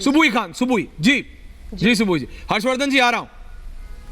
सुबुई खान, सुबुई जी, जी सुबुई जी। हर्षवर्धन जी आ रहा हूं,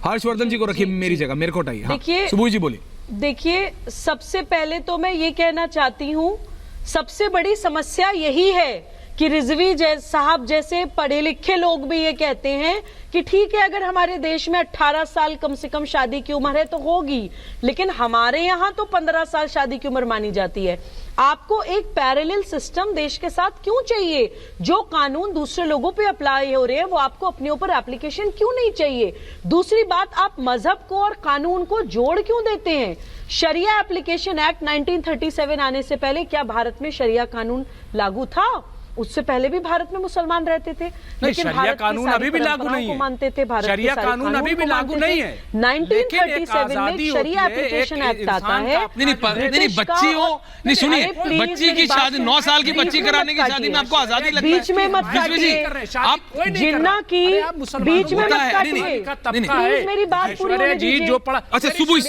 हर्षवर्धन जी को रखिए मेरी जगह, मेरे को हटाइए। देखिए सुबुई जी बोलिए। देखिए, सबसे पहले तो मैं ये कहना चाहती हूँ, सबसे बड़ी समस्या यही है कि रिजवी साहब जैसे पढ़े लिखे लोग भी ये कहते हैं कि ठीक है, अगर हमारे देश में 18 साल कम से कम शादी की उम्र है तो होगी, लेकिन हमारे यहाँ तो 15 साल शादी की उम्र मानी जाती है। आपको एक पैरेलल सिस्टम देश के साथ क्यों चाहिए? जो कानून दूसरे लोगों पे अप्लाई हो रहे हैं वो आपको अपने ऊपर एप्लीकेशन क्यों नहीं चाहिए? दूसरी बात, आप मजहब को और कानून को जोड़ क्यों देते हैं? शरिया एप्लीकेशन एक्ट 1937 आने से पहले क्या भारत में शरिया कानून लागू था? उससे पहले भी भारत में मुसलमान रहते थे, लेकिन शरिया कानून अभी भी लागू नहीं है। मानते थे भारत, शरिया कानून अभी भी लागू नहीं है। 1937 में शरिया एप्लीकेशन एक्ट आता है। नहीं, बच्ची हो, नहीं सुनिए, बच्ची की शादी 9 साल की बच्ची कराने की शादी में आपको आजादी लगती है? बीच में मत काटिए, आप जिन्ना की बीच में मत काटिए, मेरी बात पूरी होने दीजिए। जो पढ़ा, अच्छा सुबुई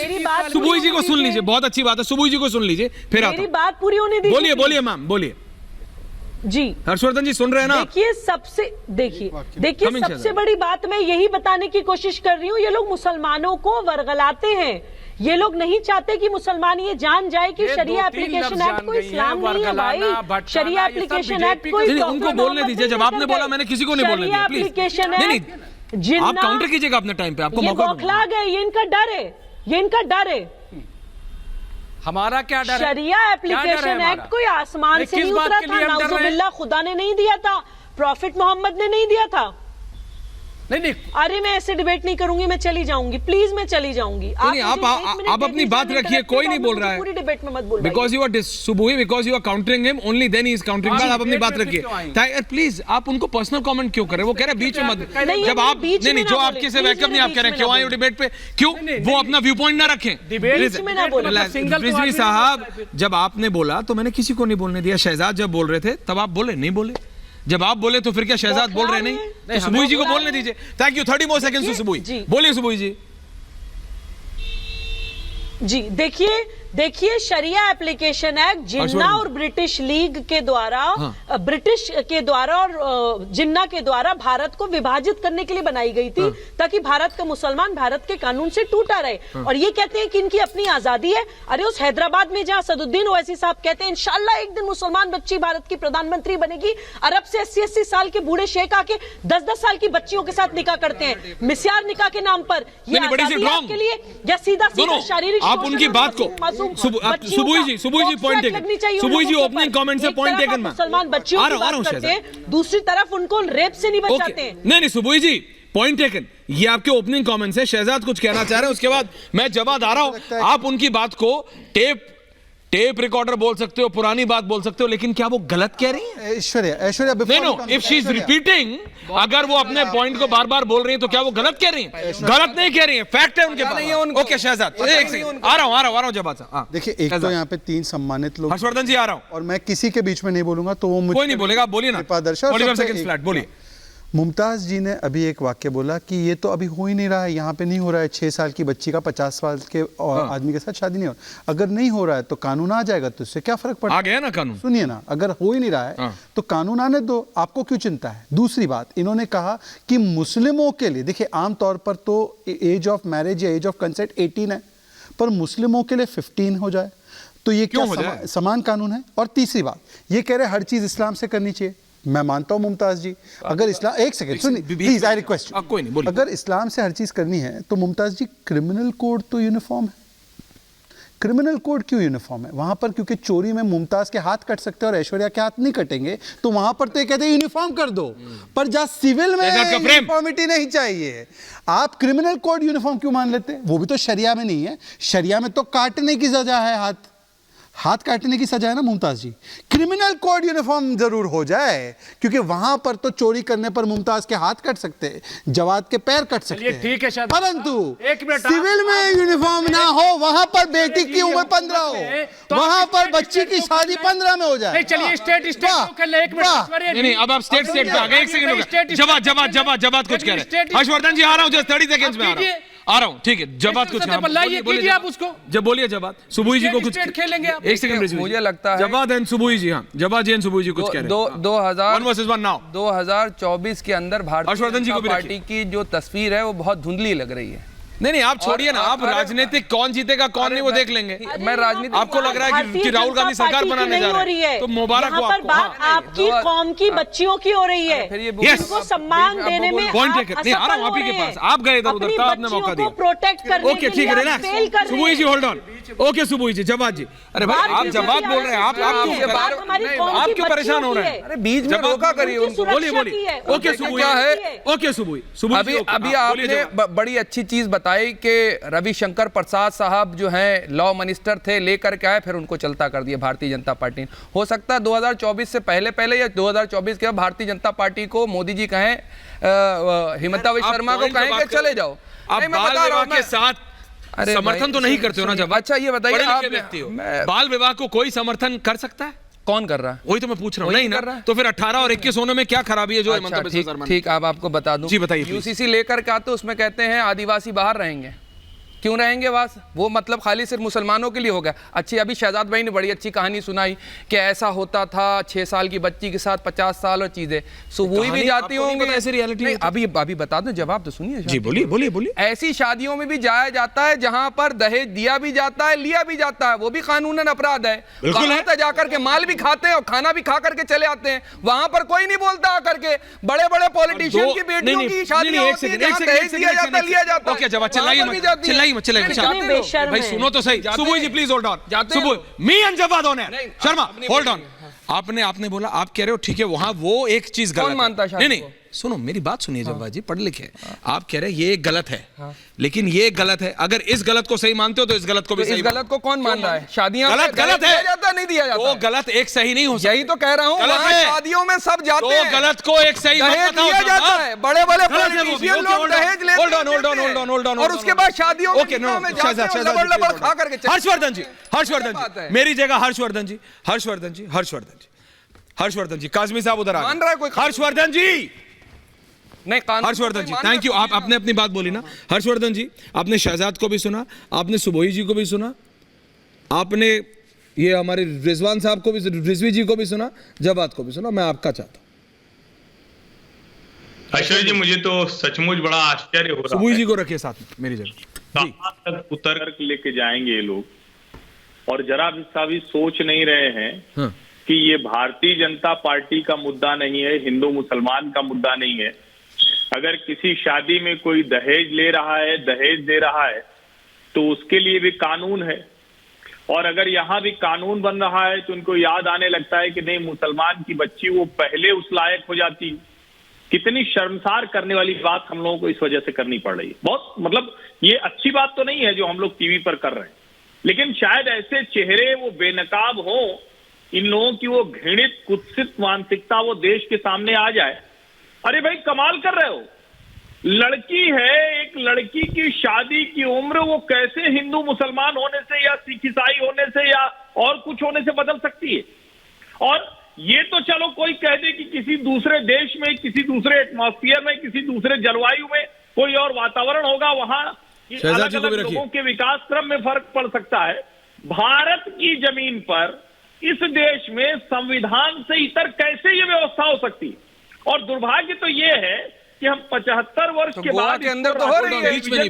जी को सुन लीजिए, बहुत अच्छी बात है, सुबुई जी को सुन लीजिए, फिर मेरी बात पूरी होने दीजिए। बोलिए बोलिए मैम, बोलिए जी। हर्षवर्धन जी सुन रहे हैं ना? देखिए सबसे बड़ी बात मैं यही बताने की कोशिश कर रही हूँ, ये लोग मुसलमानों को वर्गलाते हैं। ये लोग नहीं चाहते कि मुसलमान ये जान जाए कि शरिया एप्लीकेशन एक्ट कोई इस्लाम नहीं है भाई। शरिया एप्लीकेशन एक्ट कोई, उनको बोलने दीजिए। जब आपने बोला, मैंने किसी को नहीं बोलने दिया, प्लीज। आप काउंटर कीजिएगा अपने टाइम पे, आपको मौका बौखला गए, ये इनका डर है, ये इनका डर है। हमारा क्या डर है? शरिया एप्लीकेशन एक्ट कोई आसमान से नहीं उतरा था, नाउजुबिल्लाह खुदा ने नहीं दिया था, प्रॉफिट मोहम्मद ने नहीं दिया था। नहीं, अरे मैं ऐसे डिबेट नहीं करूंगी, मैं चली जाऊंगी, प्लीज मैं चली जाऊंगी। आप अपनी बात रखिए, कोई नहीं बोल रहा है। पूरी डिबेट में मत बोलिए। Because you are Subui, because you are countering him, only then he is countering back. आप अपनी बात रखिए प्लीज। आप उनको पर्सनल कमेंट क्यों कर रहे हैं? वो कह रहे हैं बीच में मत। जब आप नहीं, जो आपके से बैकअप नहीं, आप कह रहे हैं क्यों आए हो डिबेट पे? क्यों वो अपना व्यू पॉइंट ना रखें? रिजवी साहब, जब आपने बोला तो मैंने किसी को नहीं बोलने दिया। शहजाद जब बोल रहे थे तब आप बोले, नहीं बोले। जब आप बोले तो फिर क्या शहजाद बोल रहे नहीं? तो सुबुई जी को बोलने दीजिए। Thank you. 30 more seconds to Subui. बोलिए सुबुई जी। जी देखिए शरिया एप्लीकेशन एक्ट जिन्ना और ब्रिटिश लीग के द्वारा, ब्रिटिश के द्वारा और जिन्ना के द्वारा भारत को विभाजित करने के लिए बनाई गई थी, ताकि भारत का मुसलमान भारत के कानून से टूटा रहे। और ये कहते हैं कि इनकी अपनी आजादी है। अरे उस हैदराबाद में जहां सदुद्दीन ओवैसी साहब कहते हैं इंशाल्लाह एक दिन मुसलमान बच्ची भारत की प्रधानमंत्री बनेगी, अरब से 80-80 साल के बूढ़े शेख आके 10-10 साल की बच्चियों के साथ निकाह करते हैं, मिस्यार निकाह के नाम पर। ये आजादी के लिए या सीधा शारीरिक? आप उनकी बात को सुबुई जी पॉइंट टेकन। सुबुई जी ओपनिंग कमेंट से पॉइंट टेकन। मुसलमान बच्चियों की बात करते हैं, दूसरी तरफ उनको रेप से नहीं बचाते हैं। नहीं सुबुई जी पॉइंट टेकन। ये आपके ओपनिंग कमेंट्स है। शहजाद कुछ कहना चाह रहे हैं, उसके बाद मैं जवाब आ रहा हूं। आप उनकी बात को टेप रिकॉर्डर बोल सकते हो, पुरानी बात बोल सकते हो, लेकिन क्या वो गलत कह रही है? Aishwarya if she is repeating, अगर वो अपने पॉइंट को बार बार बोल रही है तो क्या वो गलत कह रही है? गलत नहीं कह रही है, फैक्ट है उनके पास। ओके शहजाद, एक सेकंड आ रहा हूं जब आता। देखिए, एक तो यहाँ पे 3 सम्मानित लोग। हर्षवर्धन जी आ रहा हूं, और मैं किसी के बीच में नहीं बोलूंगा, तो वो कोई नहीं बोलेगा। बोलिए ना, 45 सेकंड फ्लैट बोलिए। मुमताज जी ने अभी एक वाक्य बोला कि ये तो अभी हो ही नहीं रहा है, यहाँ पे नहीं हो रहा है। 6 साल की बच्ची का 50 साल के आदमी के साथ शादी नहीं हो। अगर नहीं हो रहा है तो कानून आ जाएगा, तो इससे क्या फर्क पड़ता है? आ गया ना कानून। सुनिए ना, अगर हो ही नहीं रहा है तो कानून आने दो, आपको क्यों चिंता है? दूसरी बात, इन्होंने कहा कि मुस्लिमों के लिए, देखिए आमतौर पर तो एज ऑफ मैरिज या एज ऑफ कंसेंट 18 है, पर मुस्लिमों के लिए 15 हो जाए तो ये क्या समान कानून है? और तीसरी बात, ये कह रहे हर चीज इस्लाम से करनी चाहिए। मैं मानता हूं मुमताज जी, अगर इस्लाम, एक सेकंड सुनिए प्लीज, आई रिक्वेस्ट, कोई नहीं बोलिए। अगर इस्लाम से हर चीज करनी है तो मुमताज जी क्रिमिनल कोड तो यूनिफॉर्म है। क्रिमिनल कोड क्यों यूनिफॉर्म है? वहां पर क्योंकि चोरी में मुमताज के हाथ कट सकते हैं और ऐश्वर्या के हाथ नहीं कटेंगे, तो वहां पर तो ये कहते हैं यूनिफॉर्म कर दो, पर जहां सिविल में यूनिफॉर्मिटी नहीं चाहिए, आप क्रिमिनल कोड यूनिफॉर्म क्यों मान लेते हैं? वो भी तो शरिया में नहीं है। शरिया में तो काटने की सजा है, हाथ काटने की सजा है ना मुमताज जी। क्रिमिनल कोड यूनिफॉर्म जरूर हो जाए, क्योंकि वहां पर तो चोरी करने पर मुमताज के हाथ कट सकते हैं, जवाद के पैर कट सकते हैं, ठीक है, परंतु सिविल में यूनिफॉर्म ना हो, वहां पर बेटी की उम्र 15 हो, वहां पर बच्ची की शादी 15 में हो जाए। चलिए स्टेट नहीं, अब आप स्टेट पे आ गए। एक सेकंड, जवाब कुछ कह रहे हैं। हर्षवर्धन जी आ रहा हूं, जस्ट 30 सेकंड्स में आ रहा हूं। आ रहा हूँ, ठीक है, जवाब कुछ पर लाइए, कीजिए आप उसको। जब बोलिए जवाब सुबुई जी को कुछ खेलेंगे आप। एक सेकंड मुझे लगता है जवाब एंड सुबुई जी, हाँ जवाब जी एंड सुबुई जी कुछ कह रहे हैं। 2024 के अंदर हर्षवर्धन जी भारतीय को भी जनता पार्टी की जो तस्वीर है वो बहुत धुंधली लग रही है। नहीं आप छोड़िए ना, आप राजनीतिक कौन जीतेगा कौन नहीं वो देख लेंगे। मैं राजनीति आपको लग रहा है कि राहुल गांधी सरकार बनाने जा रहे हैं, तो मुबारक हो आपको। बात आपकी कौम की बच्चियों की हो रही है, उनको सम्मान देने में पॉइंट टेकन। नहीं आ रहा हूँ आप ही के पास, आप गए इधर उधर, तब आपने मौका दिया। प्रोटेक्ट करने ओके ठीक है, relax Subui ji, hold on. Okay Subui ji, जवाब जी। अरे भाई आप जवाब बोल रहे हैं, आप क्यों परेशान हो रहे हैं? अरे बीच में रोका करिए उनको। बोलिए। Okay Subui, okay Subui. अभी आपने बड़ी अच्छी चीज बताई कि रविशंकर प्रसाद साहब जो हैं लॉ मिनिस्टर थे, लेकर के आए, फिर उनको चलता कर दिया भारतीय जनता पार्टी ने। हो सकता है 2024 से पहले या 2024 के बाद भारतीय जनता पार्टी को मोदी जी कहें, हिमंता बिस्वा शर्मा को कहें कि चले जाओ। आप बाल विवाह के साथ समर्थन तो नहीं करते हो ना? जब अच्छा ये बताइए, आप व्यक्ति हो, बाल विवाह को कोई समर्थन कर सकता है? कौन कर रहा है? वही तो मैं पूछ रहा हूँ। नहीं ना, तो फिर 18 और 21 होने में क्या खराबी है जो हिमंता बिस्वा शर्मा? ठीक, अब आपको बता दूं। जी बताइए। यूसीसी लेकर के आते उसमें कहते हैं आदिवासी बाहर रहेंगे। क्यों रहेंगे वास? वो मतलब खाली सिर्फ मुसलमानों के लिए हो गया। अच्छी, अभी शहजाद भाई ने बड़ी अच्छी कहानी सुनाई कि ऐसा होता था 6 साल की बच्ची के साथ 50 साल और चीजें। सो वही भी जाती होंगी ऐसी रियलिटी। अभी बता दो, जवाब तो सुनिए जी। बोलिए। ऐसी शादियों में भी जाया जाता है जहां पर दहेज दिया भी जाता है, लिया भी जाता है, वो भी कानूनन अपराध है। वहां जाकर के माल भी खाते हैं और खाना भी खा करके चले आते हैं, वहां पर कोई नहीं बोलता आकर के। बड़े बड़े पॉलिटिशियन की बेटियों की शादियां होती हैं जहां दहेज दिया जाता है, लिया जाता है। ओके जवाब, चिल्लाइए मत। भाई सुनो तो सही। Subui ji please hold on. Subui मी एंड जवाब ऑन है। Sharma hold on. आपने बोला, आप कह रहे हो ठीक है, वहां वो एक चीज गलत कौन मानता है? नहीं सुनो मेरी बात सुनिए जवाब जी, पढ़ लिखे। आप कह रहे हैं ये गलत है, लेकिन ये गलत है। अगर इस गलत को सही मानते हो तो इस गलत को भी सही। इस गलत को कौन मान रहा है? शादियां गलत है, जाता नहीं दिया जाता। वो गलत एक सही नहीं हो सकता। यही तो कह रहा हूं, शादियों में सब जाते हैं, गलत को एक सही दहेज दिया जाता है। बड़े बड़े पॉलिटिशियन लोग दहेज लेते हैं, होल्ड ऑन, और उसके बाद शादियों में खा करके। मेरी जगह हर्षवर्धन जी, काजमी साहब उधर आ गए। हर्षवर्धन जी, थैंक यू। आप आपने अपनी बात बोली ना। हर्षवर्धन जी, आपने शहजाद को भी सुना, आपने सुबोई जी को भी सुना, आपने ये हमारे रिजवान साहब को भी, रिजवी जी को भी सुना, जवाब को भी सुना। मैं आपका चाहता हूं। ऐश्वर्य जी, मुझे तो सचमुच बड़ा आश्चर्य हो रहा है। सुबोई जी को रखिए साथ में मेरी जगह। कहां तक उतर लेके जाएंगे ये लोग, और जरा भी सोच नहीं रहे हैं कि ये भारतीय जनता पार्टी का मुद्दा नहीं है, हिंदू मुसलमान का मुद्दा नहीं है। अगर किसी शादी में कोई दहेज ले रहा है, दहेज दे रहा है, तो उसके लिए भी कानून है। और अगर यहाँ भी कानून बन रहा है तो उनको याद आने लगता है कि नहीं, मुसलमान की बच्ची वो पहले उस लायक हो जाती। कितनी शर्मसार करने वाली बात हम लोगों को इस वजह से करनी पड़ रही है। बहुत मतलब ये अच्छी बात तो नहीं है जो हम लोग टीवी पर कर रहे हैं, लेकिन शायद ऐसे चेहरे वो बेनकाब हो, इन लोगों की वो घृणित कुत्सित मानसिकता वो देश के सामने आ जाए। अरे भाई कमाल कर रहे हो, लड़की है, एक लड़की की शादी की उम्र वो कैसे हिंदू मुसलमान होने से या सिख ईसाई होने से या और कुछ होने से बदल सकती है? और ये तो चलो कोई कह दे कि किसी दूसरे देश में, किसी दूसरे एटमॉस्फेयर में, किसी दूसरे जलवायु में कोई और वातावरण होगा, वहां अलग अलग लोगों के विकास क्रम में फर्क पड़ सकता है। भारत की जमीन पर, इस देश में संविधान से इतर कैसे ये व्यवस्था हो सकती है? और दुर्भाग्य तो ये है कि हम 75 वर्ष के बाद के अंदर तो हो रही है, बीच में नहीं,